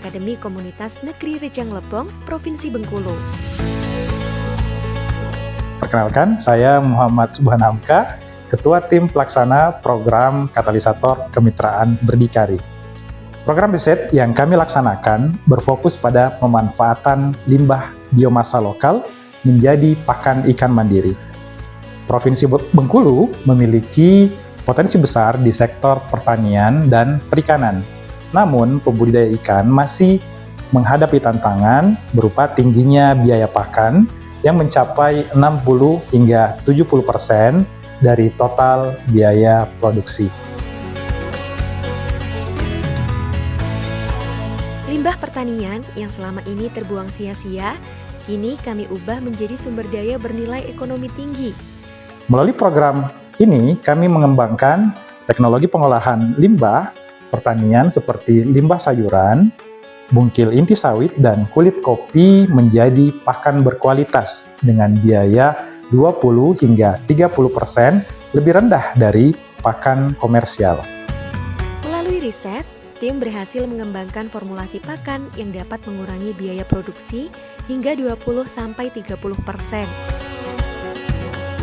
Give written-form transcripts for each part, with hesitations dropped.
Akademi Komunitas Negeri Rejang Lebong, Provinsi Bengkulu. Perkenalkan, saya Muhammad Subhan Hamka, Ketua Tim Pelaksana Program Katalisator Kemitraan Berdikari. Program riset yang kami laksanakan berfokus pada pemanfaatan limbah biomasa lokal menjadi pakan ikan mandiri. Provinsi Bengkulu memiliki potensi besar di sektor pertanian dan perikanan. Namun, pembudidaya ikan masih menghadapi tantangan berupa tingginya biaya pakan yang mencapai 60 hingga 70% dari total biaya produksi. Limbah pertanian yang selama ini terbuang sia-sia, kini kami ubah menjadi sumber daya bernilai ekonomi tinggi. Melalui program ini, kami mengembangkan teknologi pengolahan limbah pertanian seperti limbah sayuran, bungkil inti sawit, dan kulit kopi menjadi pakan berkualitas dengan biaya 20 hingga 30% lebih rendah dari pakan komersial. Melalui riset, tim berhasil mengembangkan formulasi pakan yang dapat mengurangi biaya produksi hingga 20-30%.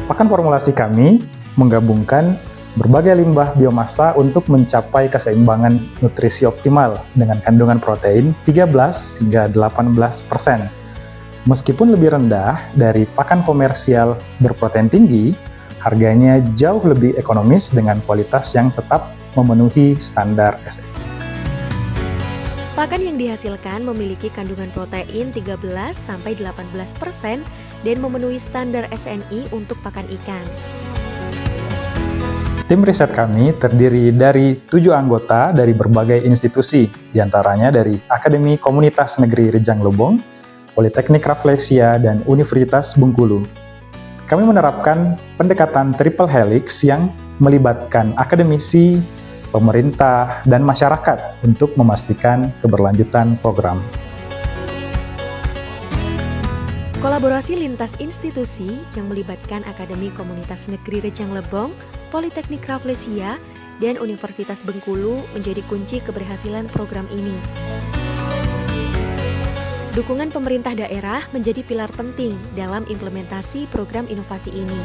Pakan formulasi kami menggabungkan berbagai limbah biomasa untuk mencapai keseimbangan nutrisi optimal dengan kandungan protein 13 hingga 18%. Meskipun lebih rendah dari pakan komersial berprotein tinggi, harganya jauh lebih ekonomis dengan kualitas yang tetap memenuhi standar SNI. Pakan yang dihasilkan memiliki kandungan protein 13-18% dan memenuhi standar SNI untuk pakan ikan. Tim riset kami terdiri dari 7 anggota dari berbagai institusi, diantaranya dari Akademi Komunitas Negeri Rejang Lebong, Politeknik Rafflesia, dan Universitas Bengkulu. Kami menerapkan pendekatan triple helix yang melibatkan akademisi, pemerintah, dan masyarakat untuk memastikan keberlanjutan program. Kolaborasi lintas institusi yang melibatkan Akademi Komunitas Negeri Rejang Lebong, Politeknik Rafflesia, dan Universitas Bengkulu menjadi kunci keberhasilan program ini. Dukungan pemerintah daerah menjadi pilar penting dalam implementasi program inovasi ini.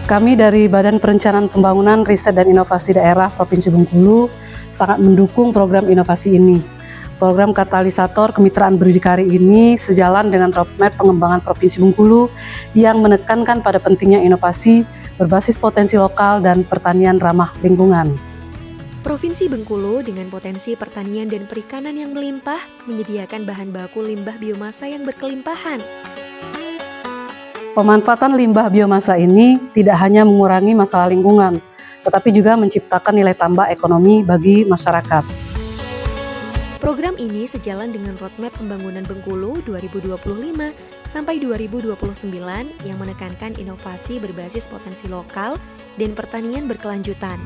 Kami dari Badan Perencanaan Pembangunan Riset dan Inovasi Daerah Provinsi Bengkulu sangat mendukung program inovasi ini. Program Katalisator Kemitraan Berdikari ini sejalan dengan roadmap pengembangan Provinsi Bengkulu yang menekankan pada pentingnya inovasi berbasis potensi lokal dan pertanian ramah lingkungan. Provinsi Bengkulu dengan potensi pertanian dan perikanan yang melimpah menyediakan bahan baku limbah biomasa yang berkelimpahan. Pemanfaatan limbah biomasa ini tidak hanya mengurangi masalah lingkungan, tetapi juga menciptakan nilai tambah ekonomi bagi masyarakat. Program ini sejalan dengan roadmap pembangunan Bengkulu 2025 sampai 2029 yang menekankan inovasi berbasis potensi lokal dan pertanian berkelanjutan.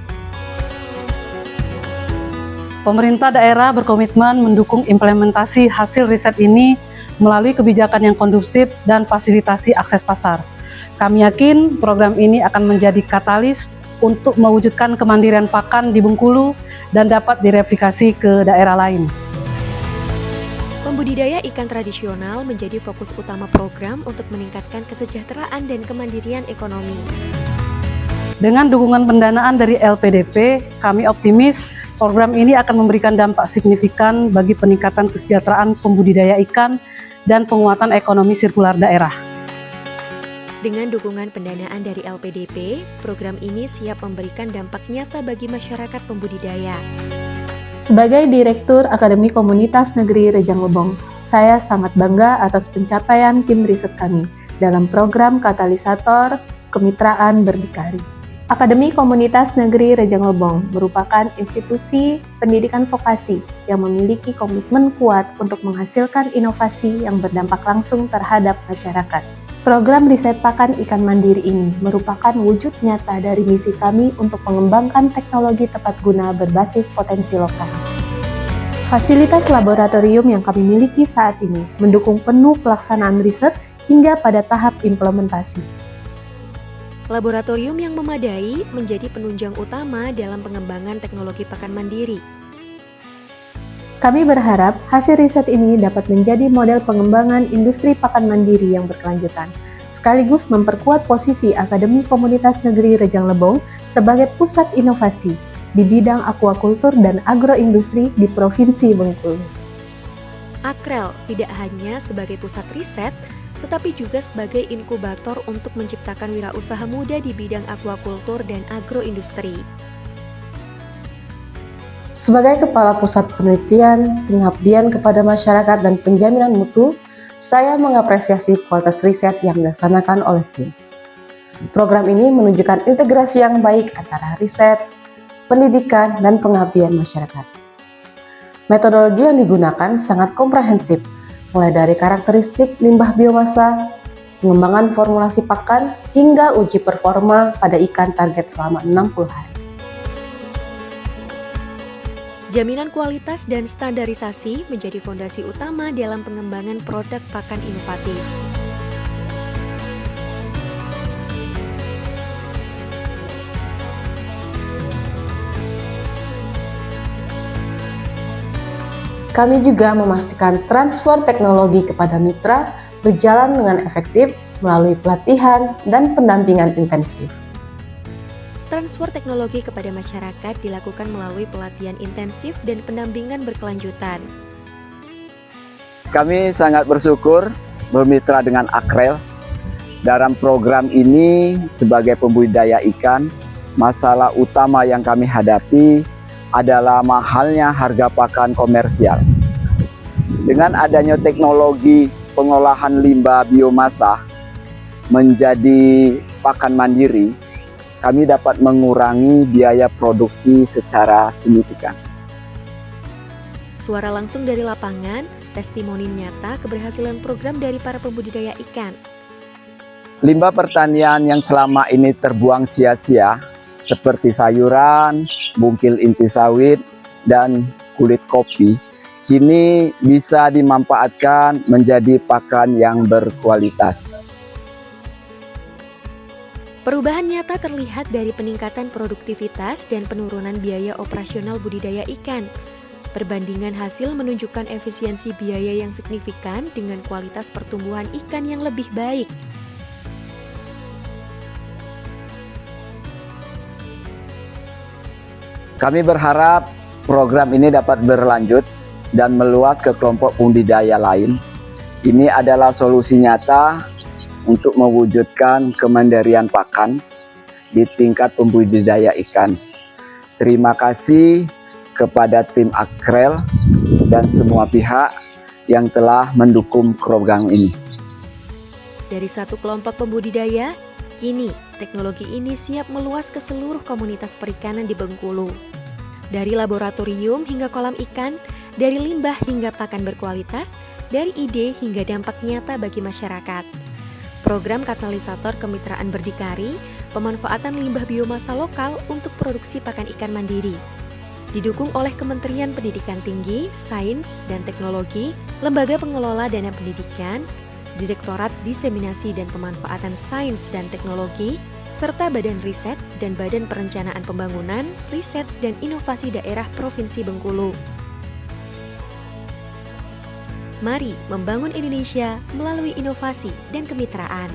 Pemerintah daerah berkomitmen mendukung implementasi hasil riset ini melalui kebijakan yang kondusif dan fasilitasi akses pasar. Kami yakin program ini akan menjadi katalis untuk mewujudkan kemandirian pakan di Bengkulu dan dapat direplikasi ke daerah lain. Pembudidaya ikan tradisional menjadi fokus utama program untuk meningkatkan kesejahteraan dan kemandirian ekonomi. Dengan dukungan pendanaan dari LPDP, kami optimis program ini akan memberikan dampak signifikan bagi peningkatan kesejahteraan pembudidaya ikan dan penguatan ekonomi sirkular daerah. Dengan dukungan pendanaan dari LPDP, program ini siap memberikan dampak nyata bagi masyarakat pembudidaya. Sebagai Direktur Akademi Komunitas Negeri Rejang Lebong, saya sangat bangga atas pencapaian tim riset kami dalam program Katalisator Kemitraan Berdikari. Akademi Komunitas Negeri Rejang Lebong merupakan institusi pendidikan vokasi yang memiliki komitmen kuat untuk menghasilkan inovasi yang berdampak langsung terhadap masyarakat. Program riset pakan ikan mandiri ini merupakan wujud nyata dari misi kami untuk mengembangkan teknologi tepat guna berbasis potensi lokal. Fasilitas laboratorium yang kami miliki saat ini mendukung penuh pelaksanaan riset hingga pada tahap implementasi. Laboratorium yang memadai menjadi penunjang utama dalam pengembangan teknologi pakan mandiri. Kami berharap hasil riset ini dapat menjadi model pengembangan industri pakan mandiri yang berkelanjutan, sekaligus memperkuat posisi Akademi Komunitas Negeri Rejang Lebong sebagai pusat inovasi di bidang akuakultur dan agroindustri di Provinsi Bengkulu. Akrel tidak hanya sebagai pusat riset, tetapi juga sebagai inkubator untuk menciptakan wirausaha muda di bidang akuakultur dan agroindustri. Sebagai Kepala Pusat Penelitian, Pengabdian kepada Masyarakat dan Penjaminan Mutu, saya mengapresiasi kualitas riset yang dilaksanakan oleh tim. Program ini menunjukkan integrasi yang baik antara riset, pendidikan, dan pengabdian masyarakat. Metodologi yang digunakan sangat komprehensif, mulai dari karakteristik limbah biomasa, pengembangan formulasi pakan, hingga uji performa pada ikan target selama 60 hari. Jaminan kualitas dan standarisasi menjadi fondasi utama dalam pengembangan produk pakan inovatif. Kami juga memastikan transfer teknologi kepada mitra berjalan dengan efektif melalui pelatihan dan pendampingan intensif. Transfer teknologi kepada masyarakat dilakukan melalui pelatihan intensif dan pendampingan berkelanjutan. Kami sangat bersyukur bermitra dengan Akrel. Dalam program ini sebagai pembudidaya ikan, masalah utama yang kami hadapi adalah mahalnya harga pakan komersial. Dengan adanya teknologi pengolahan limbah biomasa menjadi pakan mandiri, kami dapat mengurangi biaya produksi secara signifikan. Suara langsung dari lapangan, testimoni nyata keberhasilan program dari para pembudidaya ikan. Limbah pertanian yang selama ini terbuang sia-sia, seperti sayuran, bungkil inti sawit, dan kulit kopi, kini bisa dimanfaatkan menjadi pakan yang berkualitas. Perubahan nyata terlihat dari peningkatan produktivitas dan penurunan biaya operasional budidaya ikan. Perbandingan hasil menunjukkan efisiensi biaya yang signifikan dengan kualitas pertumbuhan ikan yang lebih baik. Kami berharap program ini dapat berlanjut dan meluas ke kelompok budidaya lain. Ini adalah solusi nyata untuk mewujudkan kemandirian pakan di tingkat pembudidaya ikan. Terima kasih kepada tim Akrel dan semua pihak yang telah mendukung program ini. Dari satu kelompok pembudidaya, kini teknologi ini siap meluas ke seluruh komunitas perikanan di Bengkulu. Dari laboratorium hingga kolam ikan, dari limbah hingga pakan berkualitas, dari ide hingga dampak nyata bagi masyarakat. Program Katalisator Kemitraan Berdikari, pemanfaatan limbah biomasa lokal untuk produksi pakan ikan mandiri. Didukung oleh Kementerian Pendidikan Tinggi, Sains, dan Teknologi, Lembaga Pengelola Dana Pendidikan, Direktorat Diseminasi dan Pemanfaatan Sains dan Teknologi, serta Badan Riset dan Badan Perencanaan Pembangunan, Riset, dan Inovasi Daerah Provinsi Bengkulu. Mari membangun Indonesia melalui inovasi dan kemitraan.